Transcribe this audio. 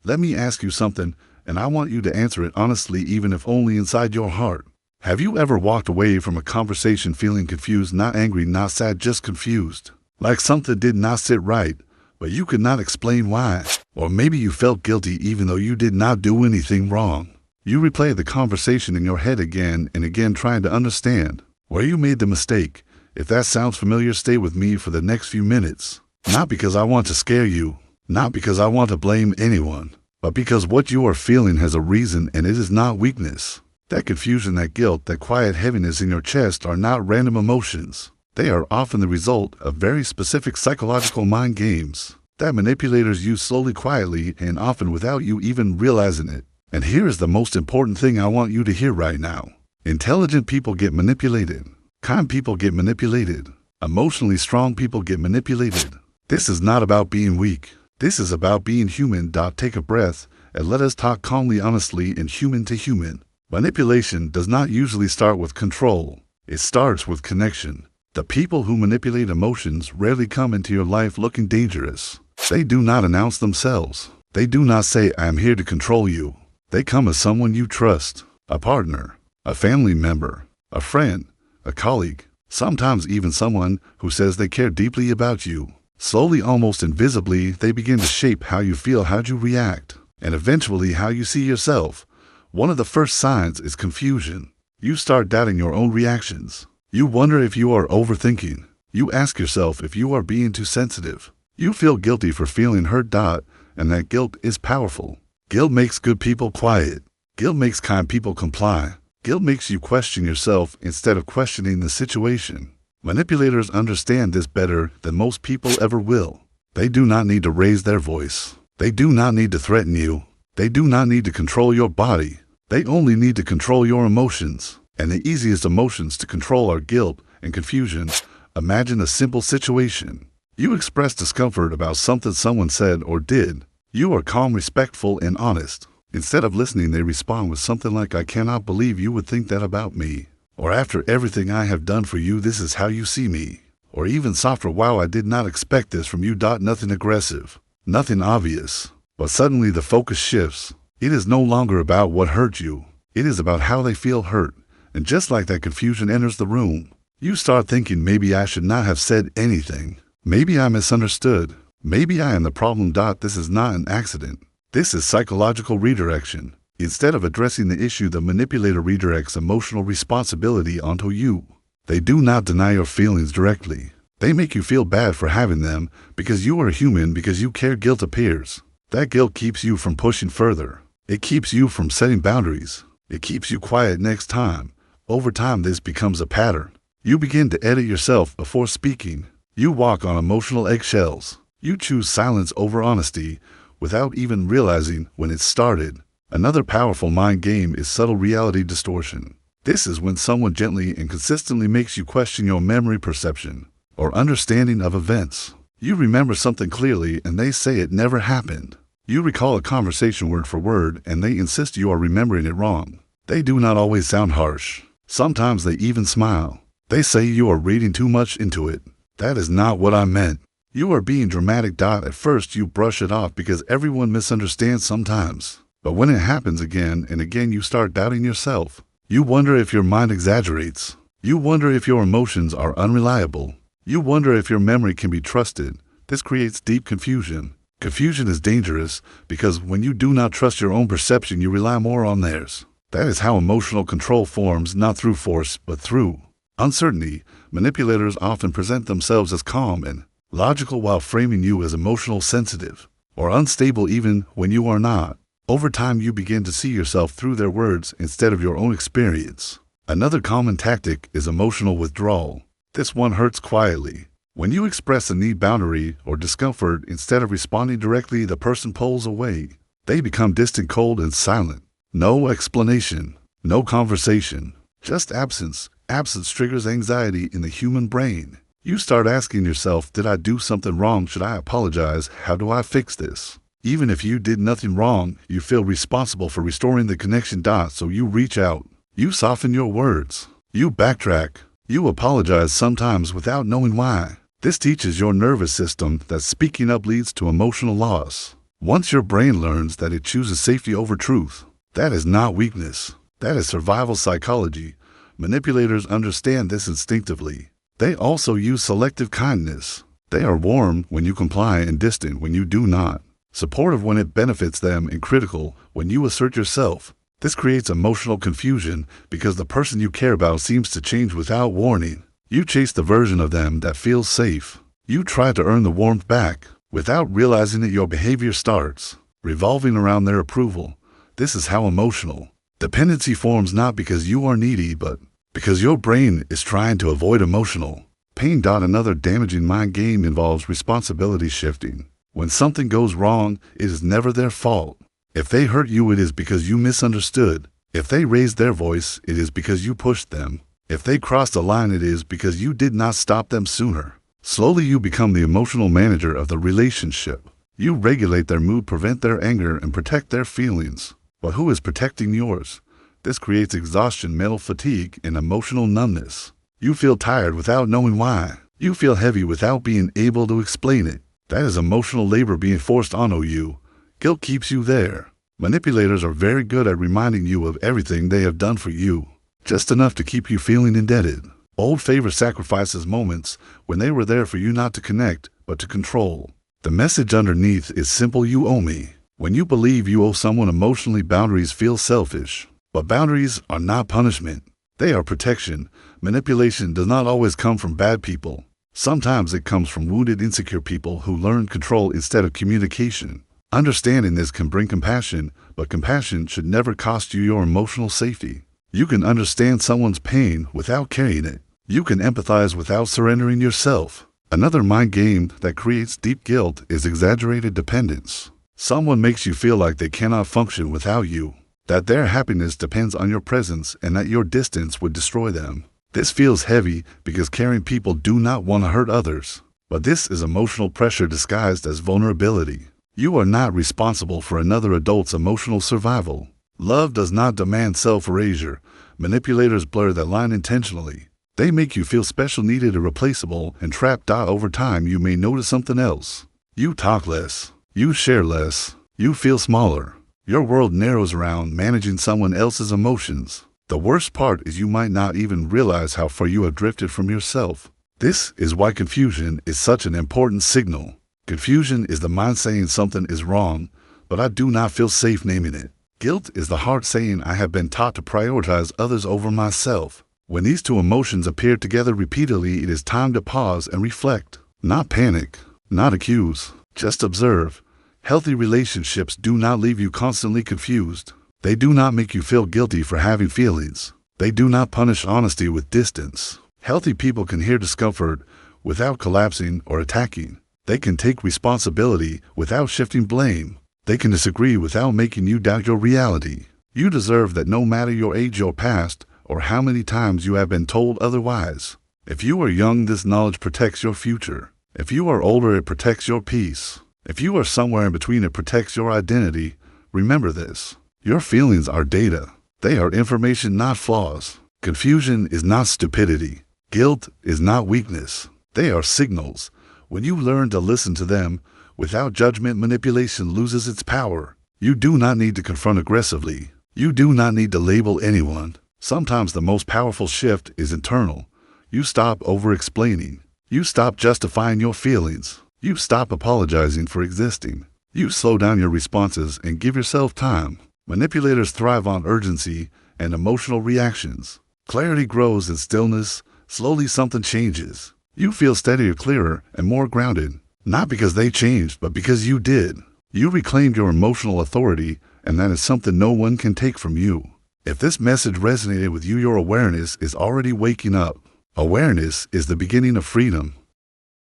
Let me ask you something, and I want you to answer it honestly, even if only inside your heart. Have you ever walked away from a conversation feeling confused, not angry, not sad, just confused? Like something did not sit right, but you could not explain why. Or maybe you felt guilty even though you did not do anything wrong. You replay the conversation in your head again and again, trying to understand where you made the mistake. If that sounds familiar, stay with me for the next few minutes. Not because I want to scare you, not because I want to blame anyone, but because what you are feeling has a reason, and it is not weakness. That confusion, that guilt, that quiet heaviness in your chest are not random emotions. They are often the result of very specific psychological mind games that manipulators use slowly, quietly, and often without you even realizing it. And here is the most important thing I want you to hear right now. Intelligent people get manipulated. Kind people get manipulated. Emotionally strong people get manipulated. This is not about being weak. This is about being human. Take a breath and let us talk calmly, honestly, and human to human. Manipulation does not usually start with control. It starts with connection. The people who manipulate emotions rarely come into your life looking dangerous. They do not announce themselves. They do not say, "I am here to control you." They come as someone you trust, a partner, a family member, a friend, a colleague, sometimes even someone who says they care deeply about you. Slowly, almost invisibly, they begin to shape how you feel, how you react, and eventually how you see yourself. One of the first signs is confusion. You start doubting your own reactions. You wonder if you are overthinking. You ask yourself if you are being too sensitive. You feel guilty for feeling hurt. And that guilt is powerful. Guilt makes good people quiet. Guilt makes kind people comply. Guilt makes you question yourself instead of questioning the situation. Manipulators understand this better than most people ever will. They do not need to raise their voice. They do not need to threaten you. They do not need to control your body. They only need to control your emotions. And the easiest emotions to control are guilt and confusion. Imagine a simple situation. You express discomfort about something someone said or did. You are calm, respectful, and honest. Instead of listening, they respond with something like, "I cannot believe you would think that about me." Or, "After everything I have done for you, this is how you see me." Or even softer, "Wow, I did not expect this from you." Nothing aggressive, nothing obvious. But suddenly the focus shifts. It is no longer about what hurt you. It is about how they feel hurt. And just like that, confusion enters the room. You start thinking, maybe I should not have said anything. Maybe I misunderstood. Maybe I am the problem. This is not an accident. This is psychological redirection. Instead of addressing the issue, the manipulator redirects emotional responsibility onto you. They do not deny your feelings directly. They make you feel bad for having them because you are human, because you care. Guilt appears. That guilt keeps you from pushing further. It keeps you from setting boundaries. It keeps you quiet next time. Over time, this becomes a pattern. You begin to edit yourself before speaking. You walk on emotional eggshells. You choose silence over honesty without even realizing when it started. Another powerful mind game is subtle reality distortion. This is when someone gently and consistently makes you question your memory, perception, or understanding of events. You remember something clearly and they say it never happened. You recall a conversation word for word and they insist you are remembering it wrong. They do not always sound harsh. Sometimes they even smile. They say you are reading too much into it. "That is not what I meant. You are being dramatic." At first you brush it off because everyone misunderstands sometimes. But when it happens again and again, you start doubting yourself. You wonder if your mind exaggerates. You wonder if your emotions are unreliable. You wonder if your memory can be trusted. This creates deep confusion. Confusion is dangerous because when you do not trust your own perception, you rely more on theirs. That is how emotional control forms, not through force, but through uncertainty. Manipulators often present themselves as calm and logical while framing you as emotional, sensitive, or unstable even when you are not. Over time, you begin to see yourself through their words instead of your own experience. Another common tactic is emotional withdrawal. This one hurts quietly. When you express a need, boundary, or discomfort, instead of responding directly, the person pulls away. They become distant, cold, and silent. No explanation, no conversation, just absence. Absence triggers anxiety in the human brain. You start asking yourself, did I do something wrong? Should I apologize? How do I fix this? Even if you did nothing wrong, you feel responsible for restoring the connection. So you reach out. You soften your words. You backtrack. You apologize, sometimes without knowing why. This teaches your nervous system that speaking up leads to emotional loss. Once your brain learns that it chooses safety over truth, that is not weakness. That is survival psychology. Manipulators understand this instinctively. They also use selective kindness. They are warm when you comply and distant when you do not. Supportive when it benefits them and critical when you assert yourself. This creates emotional confusion because the person you care about seems to change without warning. You chase the version of them that feels safe. You try to earn the warmth back. Without realizing that your behavior starts revolving around their approval. This is how emotional dependency forms, not because you are needy, but because your brain is trying to avoid emotional pain. Another damaging mind game involves responsibility shifting. When something goes wrong, it is never their fault. If they hurt you, it is because you misunderstood. If they raised their voice, it is because you pushed them. If they crossed a line, it is because you did not stop them sooner. Slowly you become the emotional manager of the relationship. You regulate their mood, prevent their anger, and protect their feelings. But who is protecting yours? This creates exhaustion, mental fatigue, and emotional numbness. You feel tired without knowing why. You feel heavy without being able to explain it. That is emotional labor being forced onto you. Guilt keeps you there. Manipulators are very good at reminding you of everything they have done for you, just enough to keep you feeling indebted. Old favor sacrifices moments when they were there for you, not to connect, but to control. The message underneath is simple: you owe me. When you believe you owe someone emotionally, boundaries feel selfish. But boundaries are not punishment. They are protection. Manipulation does not always come from bad people. Sometimes it comes from wounded, insecure people who learn control instead of communication. Understanding this can bring compassion, but compassion should never cost you your emotional safety. You can understand someone's pain without carrying it. You can empathize without surrendering yourself. Another mind game that creates deep guilt is exaggerated dependence. Someone makes you feel like they cannot function without you, that their happiness depends on your presence, and that your distance would destroy them. This feels heavy because caring people do not want to hurt others. But this is emotional pressure disguised as vulnerability. You are not responsible for another adult's emotional survival. Love does not demand self-erasure. Manipulators blur that line intentionally. They make you feel special, needed, irreplaceable, and trapped. Over time, you may notice something else. You talk less. You share less. You feel smaller. Your world narrows around managing someone else's emotions. The worst part is you might not even realize how far you have drifted from yourself. This is why confusion is such an important signal. Confusion is the mind saying something is wrong, but I do not feel safe naming it. Guilt is the heart saying I have been taught to prioritize others over myself. When these two emotions appear together repeatedly, it is time to pause and reflect. Not panic, not accuse, just observe. Healthy relationships do not leave you constantly confused. They do not make you feel guilty for having feelings. They do not punish honesty with distance. Healthy people can hear discomfort without collapsing or attacking. They can take responsibility without shifting blame. They can disagree without making you doubt your reality. You deserve that, no matter your age, your past, or how many times you have been told otherwise. If you are young, this knowledge protects your future. If you are older, it protects your peace. If you are somewhere in between, it protects your identity. Remember this. Your feelings are data. They are information, not flaws. Confusion is not stupidity. Guilt is not weakness. They are signals. When you learn to listen to them without judgment, manipulation loses its power. You do not need to confront aggressively. You do not need to label anyone. Sometimes the most powerful shift is internal. You stop over-explaining. You stop justifying your feelings. You stop apologizing for existing. You slow down your responses and give yourself time. Manipulators thrive on urgency and emotional reactions. Clarity grows in stillness. Slowly something changes. You feel steadier, clearer, and more grounded. Not because they changed, but because you did. You reclaimed your emotional authority, and that is something no one can take from you. If this message resonated with you, your awareness is already waking up. Awareness is the beginning of freedom.